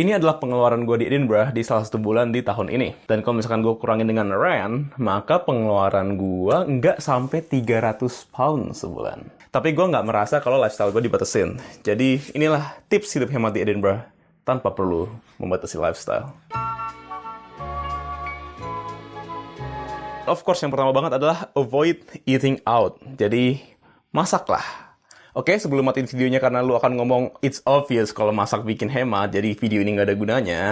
Ini adalah pengeluaran gue di Edinburgh di salah satu bulan di tahun ini. Dan kalau misalkan gue kurangin dengan rent, maka pengeluaran gue nggak sampai 300 pound sebulan. Tapi gue nggak merasa kalau lifestyle gue dibatasin. Jadi inilah tips hidup hemat di Edinburgh tanpa perlu membatasi lifestyle. Of course, yang pertama banget adalah avoid eating out. Jadi, masaklah. Oke, sebelum matiin videonya karena lu akan ngomong it's obvious kalau masak bikin hemat, jadi video ini nggak ada gunanya.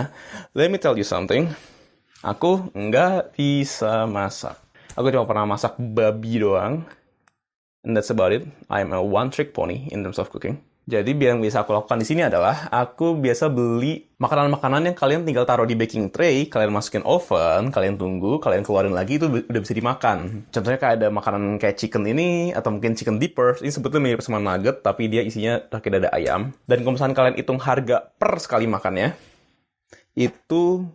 Let me tell you something. Aku nggak bisa masak. Aku cuma pernah masak babi doang. And that's about it. I'm a one-trick pony in terms of cooking. Jadi yang bisa aku lakukan di sini adalah aku biasa beli makanan-makanan yang kalian tinggal taruh di baking tray, kalian masukin oven, kalian tunggu, kalian keluarin lagi, itu udah bisa dimakan. Contohnya kayak ada makanan kayak chicken ini, atau mungkin chicken dippers. Ini sebetulnya mirip sama nugget, tapi dia isinya pakai dada ayam. Dan kalau misalnya kalian hitung harga per sekali makannya, itu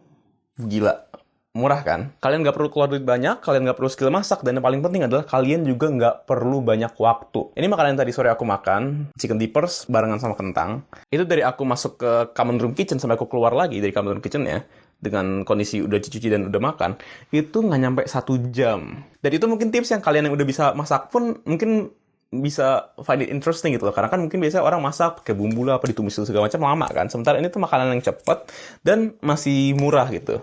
gila. Murah kan? Kalian nggak perlu keluar duit banyak, kalian nggak perlu skill masak, dan yang paling penting adalah kalian juga nggak perlu banyak waktu. Ini makanan yang tadi sore aku makan, chicken dippers barengan sama kentang. Itu dari aku masuk ke common room kitchen sampai aku keluar lagi dari common room kitchen-nya, dengan kondisi udah cuci dan udah makan, itu nggak nyampe 1 jam. Dan itu mungkin tips yang kalian yang udah bisa masak pun mungkin bisa find it interesting gitu loh. Karena kan mungkin biasanya orang masak pakai bumbu lah, apa ditumis segala macam lama kan. Sementara ini tuh makanan yang cepet dan masih murah gitu.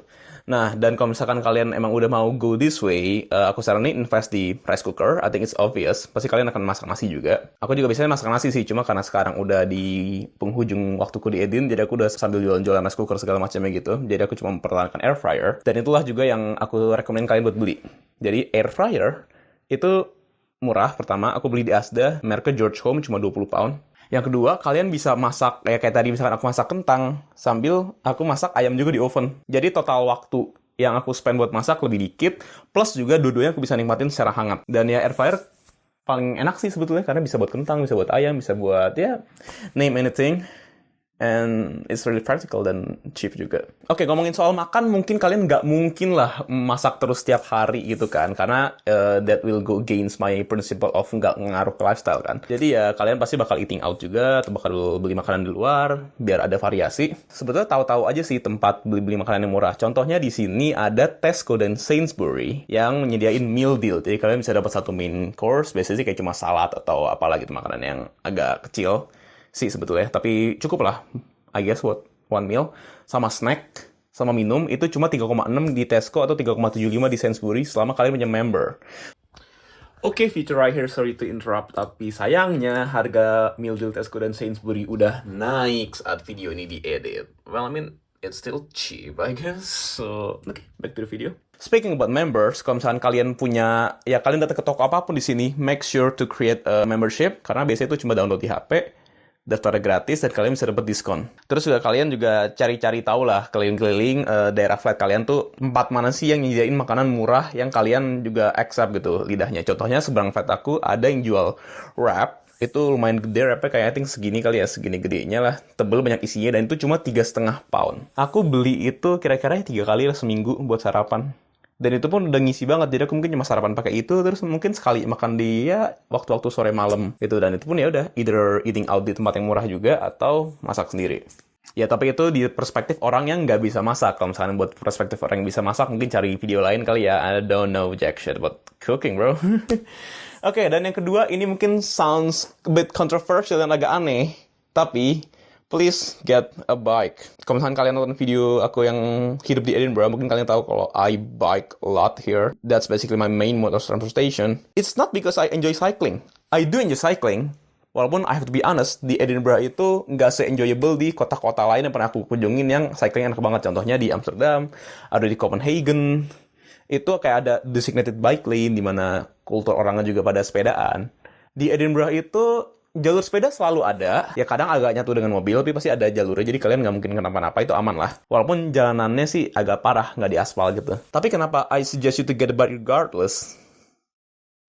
Nah, dan kalau misalkan kalian emang udah mau go this way, aku saranin invest di rice cooker. I think it's obvious. Pasti kalian akan masak nasi juga. Aku juga biasanya masak nasi sih, cuma karena sekarang udah di penghujung waktuku di Edin, jadi aku udah sambil jualan-jualan rice cooker segala macamnya gitu. Jadi aku cuma mempertahankan air fryer. Dan itulah juga yang aku rekomen kalian buat beli. Jadi air fryer itu murah. Pertama, aku beli di Asda, mereknya George Home, cuma 20 pound. Yang kedua, kalian bisa masak, kayak tadi misalkan aku masak kentang, sambil aku masak ayam juga di oven. Jadi total waktu yang aku spend buat masak lebih dikit, plus juga dua-duanya aku bisa nikmatin secara hangat. Dan ya air fryer paling enak sih sebetulnya, karena bisa buat kentang, bisa buat ayam, bisa buat, ya, name anything. And it's really practical dan cheap juga. Oke, ngomongin soal makan, mungkin kalian nggak mungkin lah masak terus setiap hari gitu kan. Karena that will go against my principle of nggak ngaruh ke lifestyle kan. Jadi ya kalian pasti bakal eating out juga, atau bakal beli makanan di luar, biar ada variasi. Sebetulnya tahu-tahu aja sih tempat beli-beli makanan yang murah. Contohnya di sini ada Tesco dan Sainsbury yang menyediain meal deal. Jadi kalian bisa dapat satu main course, biasanya sih kayak cuma salad atau apalah gitu, makanan yang agak kecil sih sebetulnya, tapi cukup lah, I guess, buat one meal, sama snack, sama minum, itu cuma 3,6 di Tesco atau 3,75 di Sainsbury selama kalian punya member. Oke, feature right here, sorry to interrupt, tapi sayangnya harga meal deal Tesco dan Sainsbury udah naik saat video ini diedit. Well, I mean, it's still cheap, I guess. So, okay, back to the video. Speaking about members, kalau misalkan kalian punya, ya kalian datang ke toko apapun di sini, make sure to create a membership, karena biasanya itu cuma download di HP, daftarnya gratis, dan kalian bisa dapat diskon. Terus juga kalian juga cari-cari tahu lah, keliling-keliling daerah flat kalian tuh tempat mana sih yang nyediain makanan murah yang kalian juga accept gitu lidahnya. Contohnya seberang flat aku ada yang jual wrap, itu lumayan gede, wrapnya kayak I think segini kali ya, segini gedenya lah, tebel, banyak isinya, dan itu cuma 3,5 pound. Aku beli itu kira-kira 3 kali lah seminggu buat sarapan. Dan itu pun udah ngisi banget, jadi aku mungkin cuma sarapan pakai itu, terus mungkin sekali makan di ya waktu-waktu sore malam gitu. Dan itu pun ya udah either eating out di tempat yang murah juga atau masak sendiri. Ya tapi itu di perspektif orang yang nggak bisa masak. Kalau misalnya buat perspektif orang yang bisa masak, mungkin cari video lain kali ya. I don't know jack shit about cooking, bro. Oke, dan yang kedua, ini mungkin sounds a bit controversial dan agak aneh, tapi please get a bike. Kalau misalkan kalian nonton video aku yang hidup di Edinburgh, mungkin kalian tahu kalau I bike a lot here. That's basically my main mode of transportation. It's not because I enjoy cycling. I do enjoy cycling. Walaupun I have to be honest, di Edinburgh itu nggak se-enjoyable di kota-kota lain yang pernah aku kunjungin yang cycling enak banget. Contohnya di Amsterdam, ada di Copenhagen. Itu kayak ada designated bike lane, di mana kultur orangnya juga pada sepedaan. Di Edinburgh itu jalur sepeda selalu ada, ya kadang agak nyatu dengan mobil, tapi pasti ada jalurnya, jadi kalian nggak mungkin kenapa-napa, itu aman lah. Walaupun jalanannya sih agak parah, nggak di aspal gitu. Tapi kenapa I suggest you to get a bike regardless?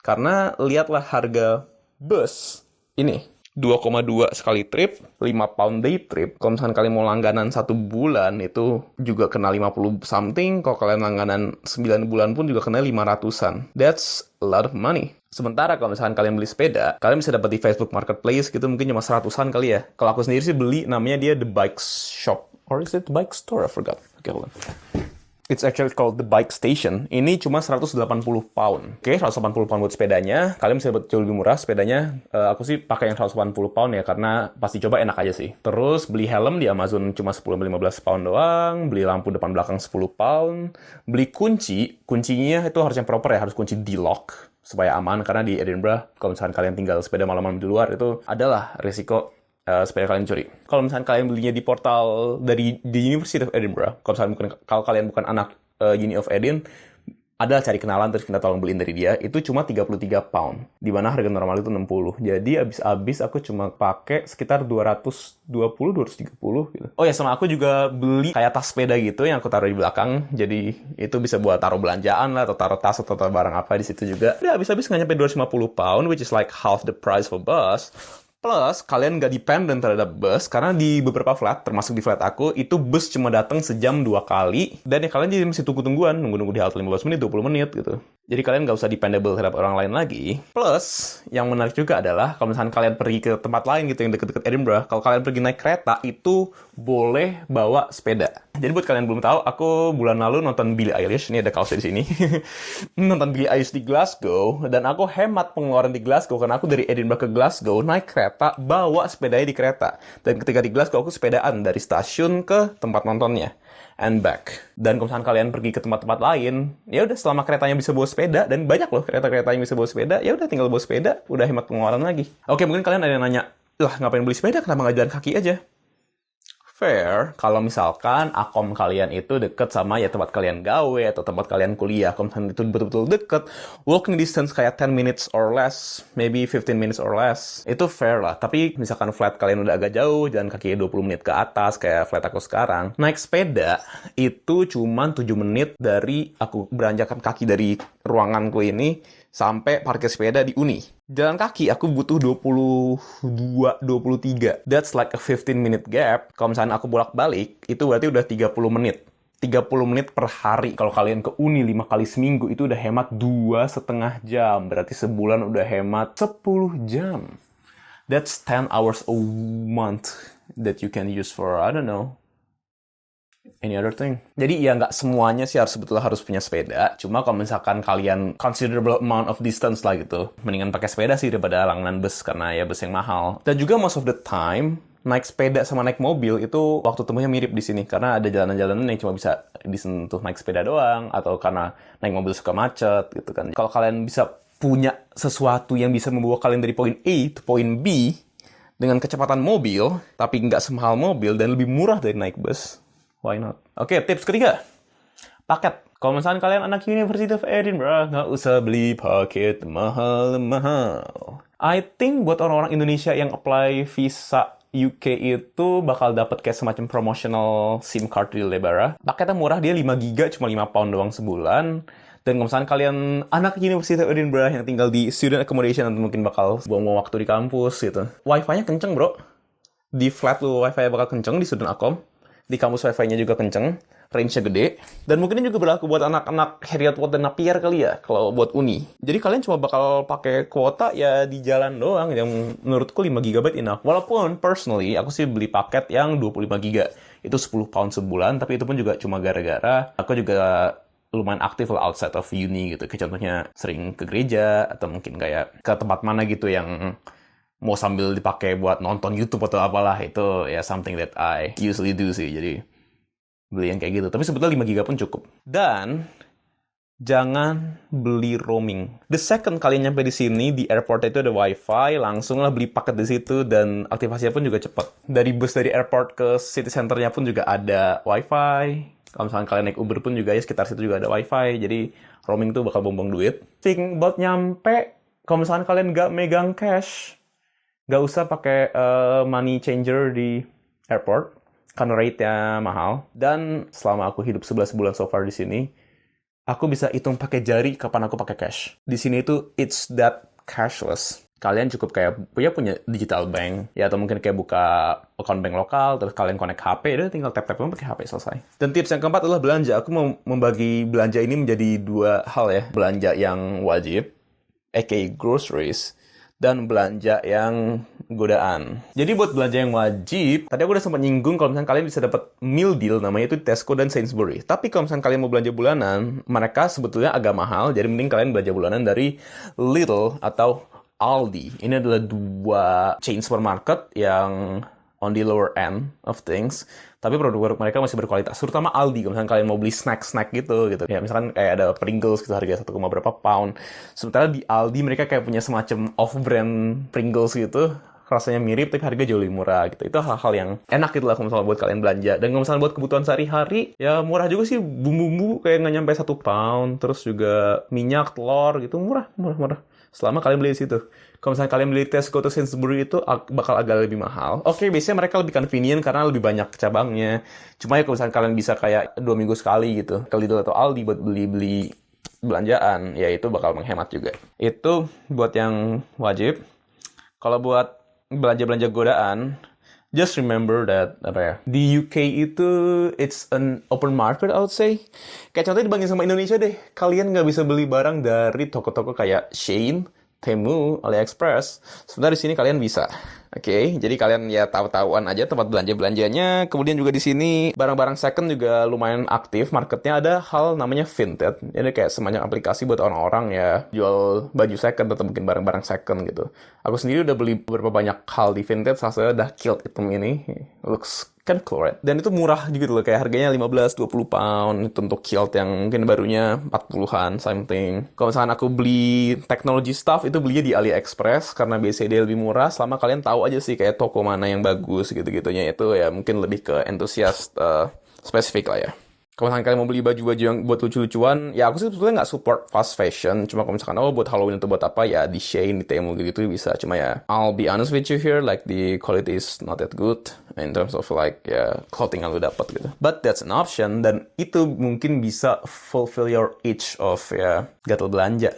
Karena lihatlah harga bus ini. 2,2 sekali trip, 5 pound day trip. Kalau misalkan kalian mau langganan 1 bulan, itu juga kena 50 something. Kalau kalian langganan 9 bulan pun juga kena 500-an. That's a lot of money. Sementara kalau misalkan kalian beli sepeda, kalian bisa dapat di Facebook Marketplace gitu, mungkin cuma 100-an kali ya. Kalau aku sendiri sih beli, namanya dia The Bike Shop Or is it the bike store? I forgot. Okay, hold on. It's actually called the bike station. Ini cuma 180 pound. Oke, 180 pound buat sepedanya. Kalian bisa dapat jauh lebih murah sepedanya. Aku sih pakai yang 180 pound ya, karena pasti coba enak aja sih. Terus beli helm di Amazon cuma 10-15 pound doang. Beli lampu depan belakang 10 pound. Beli kuncinya itu harus yang proper ya, harus kunci D-lock supaya aman. Karena di Edinburgh, kalau misalkan kalian tinggal sepeda malam-malam di luar, itu adalah risiko sepeda kalian curi. Kalau misalkan kalian belinya di portal dari The University of Edinburgh, kalau kalian bukan anak Uni of Edin, ada cari kenalan terus kita tolong beliin dari dia, itu cuma 33 pound. Di mana harga normal itu 60. Jadi abis aku cuma pakai sekitar 220-230 gitu. Oh ya, sama aku juga beli kayak tas sepeda gitu yang aku taruh di belakang. Jadi itu bisa buat taruh belanjaan lah, atau taruh tas atau taruh barang apa di situ juga. Udah habis nggak nyampe 250 pound, which is like half the price for bus. Plus, kalian nggak dependent terhadap bus, karena di beberapa flat, termasuk di flat aku, itu bus cuma datang sejam 2 kali, dan ya kalian jadi mesti tunggu-tungguan, nunggu-nunggu di halte 15 menit, 20 menit gitu. Jadi kalian nggak usah dependable terhadap orang lain lagi. Plus, yang menarik juga adalah, kalau misalnya kalian pergi ke tempat lain gitu, yang deket-deket Edinburgh, kalau kalian pergi naik kereta, itu boleh bawa sepeda. Jadi buat kalian belum tahu, aku bulan lalu nonton Billie Eilish, ini ada kaosnya di sini. Nonton Billie Eilish di Glasgow, dan aku hemat pengeluaran di Glasgow, karena aku dari Edinburgh ke Glasgow, naik kereta, bawa sepedanya di kereta. Dan ketika di Glasgow, aku sepedaan dari stasiun ke tempat nontonnya. And back. Dan kalau misalkan kalian pergi ke tempat-tempat lain, ya udah selama keretanya bisa bawa sepeda, dan banyak loh kereta-kereta yang bisa bawa sepeda, ya udah tinggal bawa sepeda, udah hemat pengeluaran lagi. Oke, mungkin kalian ada yang nanya, lah ngapain beli sepeda, kenapa nggak jalan kaki aja? Fair, kalau misalkan akom kalian itu deket sama ya tempat kalian gawe atau tempat kalian kuliah, kalau misalkan itu betul-betul deket, walking distance kayak 10 minutes or less, maybe 15 minutes or less, itu fair lah. Tapi misalkan flat kalian udah agak jauh, jalan kaki 20 menit ke atas, kayak flat aku sekarang, naik sepeda itu cuma 7 menit dari aku beranjakan kaki dari ruanganku ini sampai parkir sepeda di Uni. Jalan kaki aku butuh 22-23. That's like a 15-minute gap. Kalau misalnya aku bolak-balik, itu berarti udah 30 menit. 30 menit per hari. Kalau kalian ke Uni 5 kali seminggu, itu udah hemat 2,5 jam. Berarti sebulan udah hemat 10 jam. That's 10 hours a month that you can use for, I don't know, any other thing. Jadi ya nggak semuanya sih sebetulnya harus punya sepeda. Cuma kalau misalkan kalian considerable amount of distance lah gitu, mendingan pakai sepeda sih daripada langganan bus, karena ya bus yang mahal. Dan juga most of the time, naik sepeda sama naik mobil itu waktu temunya mirip di sini. Karena ada jalanan-jalanan yang cuma bisa disentuh naik sepeda doang, atau karena naik mobil suka macet gitu kan. Kalau kalian bisa punya sesuatu yang bisa membawa kalian dari poin A ke poin B dengan kecepatan mobil, tapi nggak semahal mobil dan lebih murah dari naik bus, why not? Oke, tips ketiga. Paket. Kalau misalnya kalian anak University of Edinburgh, nggak usah beli paket mahal-mahal. I think buat orang-orang Indonesia yang apply visa UK itu bakal dapat kayak semacam promotional SIM card di Lebara. Paketnya murah, dia 5 giga, cuma 5 pound doang sebulan. Dan kalau misalnya kalian anak University of Edinburgh yang tinggal di student accommodation atau mungkin bakal buang-buang waktu di kampus gitu, Wi-Fi-nya kenceng bro. Di flat lu Wi-Fi bakal kenceng di student accom. Di kampus Wi-Fi-nya juga kenceng, range-nya gede, dan mungkin ini juga berlaku buat anak-anak Heriot Watt dan Napier kali ya, kalau buat uni. Jadi kalian cuma bakal pakai kuota ya di jalan doang, yang menurutku 5 GB enough. Walaupun personally, aku sih beli paket yang 25 GB. Itu 10 pound sebulan, tapi itu pun juga cuma gara-gara aku juga lumayan aktif lah outside of uni gitu. Kayak contohnya sering ke gereja, atau mungkin kayak ke tempat mana gitu yang mau sambil dipakai buat nonton YouTube atau apalah, itu ya something that I usually do sih. Jadi beli yang kayak gitu. Tapi sebetulnya 5 GB pun cukup. Dan jangan beli roaming. The second kalian nyampe di sini, di airport itu ada wifi, langsunglah beli paket di situ, dan aktivasinya pun juga cepat. Dari bus dari airport ke city centernya pun juga ada wifi. Kalau misalnya kalian naik Uber pun juga ya sekitar situ juga ada wifi. Jadi roaming tuh bakal buang-buang duit. Think about nyampe, kalau misalnya kalian nggak megang cash, nggak usah pakai money changer di airport, karena rate-nya mahal. Dan selama aku hidup 11 bulan so far di sini, aku bisa hitung pakai jari kapan aku pakai cash. Di sini itu it's that cashless. Kalian cukup kayak punya digital bank, ya, atau mungkin kayak buka account bank lokal, terus kalian connect HP, udah tinggal tap-tap pakai HP, selesai. Dan tips yang keempat adalah belanja. Aku mau membagi belanja ini menjadi 2 hal ya. Belanja yang wajib, aka groceries, dan belanja yang godaan. Jadi buat belanja yang wajib, tadi aku udah sempat nyinggung kalau misalnya kalian bisa dapat meal deal, namanya itu Tesco dan Sainsbury. Tapi kalau misalnya kalian mau belanja bulanan, mereka sebetulnya agak mahal, jadi mending kalian belanja bulanan dari Lidl atau Aldi. Ini adalah dua chain supermarket yang on the lower end of things, tapi produk-produk mereka masih berkualitas. Terutama Aldi, kalau misalnya kalian mau beli snack-snack gitu. Ya, misalkan kayak ada Pringles gitu, harga 1, berapa pound. Sementara di Aldi mereka kayak punya semacam off-brand Pringles gitu, rasanya mirip tapi harga jauh lebih murah gitu. Itu hal-hal yang enak gitu lah kalau misalnya buat kalian belanja. Dan kalau misalnya buat kebutuhan sehari-hari, ya murah juga sih. Bumbu-bumbu kayak nggak nyampe 1 pound. Terus juga minyak, telur gitu, murah. Selama kalian beli di situ. Kalau misalnya kalian beli Tesco atau Sainsbury itu bakal agak lebih mahal. Oke, biasanya mereka lebih convenient karena lebih banyak cabangnya. Cuma ya kalau misalnya kalian bisa kayak 2 minggu sekali gitu ke Lidl atau Aldi buat beli belanjaan, ya itu bakal menghemat juga. Itu buat yang wajib. Kalau buat belanja-belanja godaan, just remember that di UK itu it's an open market, I would say. Kayak contohnya dibanding sama Indonesia deh, kalian nggak bisa beli barang dari toko-toko kayak Shein, Temu, AliExpress. Sebenarnya di sini kalian bisa. Oke, jadi kalian ya tahu-tahuan aja tempat belanja-belanjanya. Kemudian juga di sini barang-barang second juga lumayan aktif. Marketnya ada hal namanya Vinted. Jadi kayak semacam aplikasi buat orang-orang ya jual baju second atau mungkin barang-barang second gitu. Aku sendiri udah beli beberapa banyak hal di Vinted. Salah satunya udah Kilt item ini. Looks kan cool, right? Dan itu murah gitu loh, kayak harganya 15-20 pound itu untuk Kilt yang mungkin barunya 40-an something. Kalau misalkan aku beli technology stuff itu belinya di AliExpress karena biasanya dia lebih murah. Selama kalian tahu aja sih kayak toko mana yang bagus gitu-gitunya, itu ya mungkin lebih ke entusias spesifik lah ya. Kalau misalkan kalian mau beli baju-baju yang buat lucu-lucuan, ya aku sih sebetulnya nggak support fast fashion. Cuma kalau misalkan buat Halloween itu buat apa ya di Shein, di Temu gitu bisa. Cuma ya I'll be honest with you here, like the quality is not that good in terms of like ya clothing yang lu dapat gitu. But that's an option, dan itu mungkin bisa fulfill your itch of ya gatel belanja.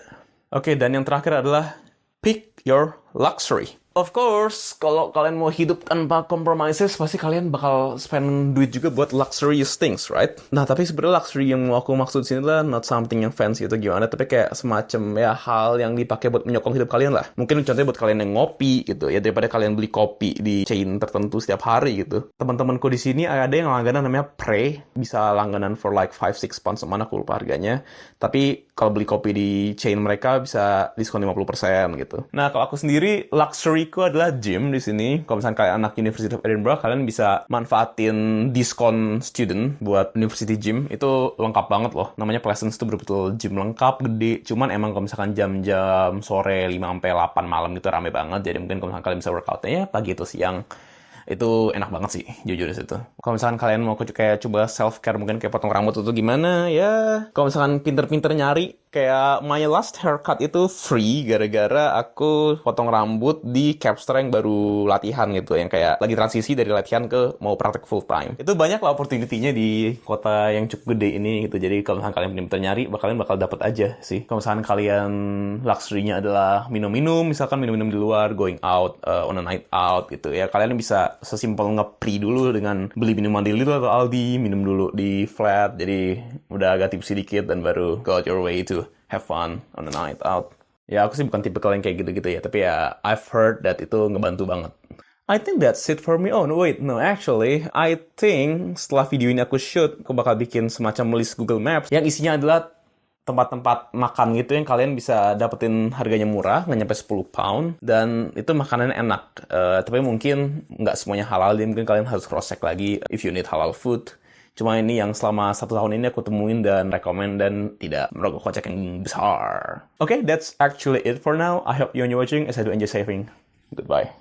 Oke, dan yang terakhir adalah pick your luxury. Of course, kalau kalian mau hidup tanpa compromises, pasti kalian bakal spend duit juga buat luxurious things, right? Nah, tapi sebenarnya luxury yang mau aku maksud sini lah not something yang fancy atau gimana, tapi kayak semacam ya hal yang dipakai buat menyokong hidup kalian lah. Mungkin contohnya buat kalian yang ngopi gitu, ya daripada kalian beli kopi di chain tertentu setiap hari gitu. Teman-temanku di sini ada yang langganan namanya Prey, bisa langganan for like 5-6 pounds, mana aku lupa harganya. Tapi kalau beli kopi di chain mereka bisa diskon 50% gitu. Nah, kalau aku sendiri luxuryku adalah gym di sini. Kalau misalnya kalian anak University of Edinburgh, kalian bisa manfaatin diskon student buat university gym. Itu lengkap banget loh. Namanya Pleasance, itu betul-betul gym lengkap, gede. Cuman emang kalau misalkan jam-jam sore 5-8 malam gitu rame banget. Jadi mungkin kalau misalkan kalian bisa workoutnya ya pagi atau siang. Itu enak banget sih, jujur di situ. Kalau misalkan kalian mau kayak coba self care, mungkin kayak potong rambut itu gimana ya. Kalau misalkan pinter-pinter nyari, kayak my last haircut itu free gara-gara aku potong rambut di Capster yang baru latihan gitu, yang kayak lagi transisi dari latihan ke mau praktek full time. Itu banyak lah opportunity-nya di kota yang cukup gede ini gitu. Jadi kalau misalkan kalian pinter nyari, kalian bakal dapat aja sih. Kalau misalkan kalian luxury-nya adalah minum-minum, misalkan minum-minum di luar, going out on a night out gitu ya, kalian bisa sesimpel nge-pre dulu dengan beli minuman di Lidl atau Aldi, minum dulu di flat, jadi udah agak tipsy dikit dan baru go out your way to have fun on a night out. Ya aku sih bukan tipe yang kayak gitu-gitu ya, tapi ya I've heard that itu ngebantu banget. I think that's it for me. Oh no, wait, no, actually I think setelah video ini aku shoot, aku bakal bikin semacam list Google Maps yang isinya adalah tempat-tempat makan gitu yang kalian bisa dapetin harganya murah, nggak nyampe 10 pound, dan itu makanannya enak. Tapi mungkin nggak semuanya halal, jadi mungkin kalian harus cross-check lagi if you need halal food. Cuma ini yang selama 1 tahun ini aku temuin dan rekomend dan tidak merogoh kocek yang besar. Okay, that's actually it for now. I hope you enjoy watching as I do enjoy saving. Goodbye.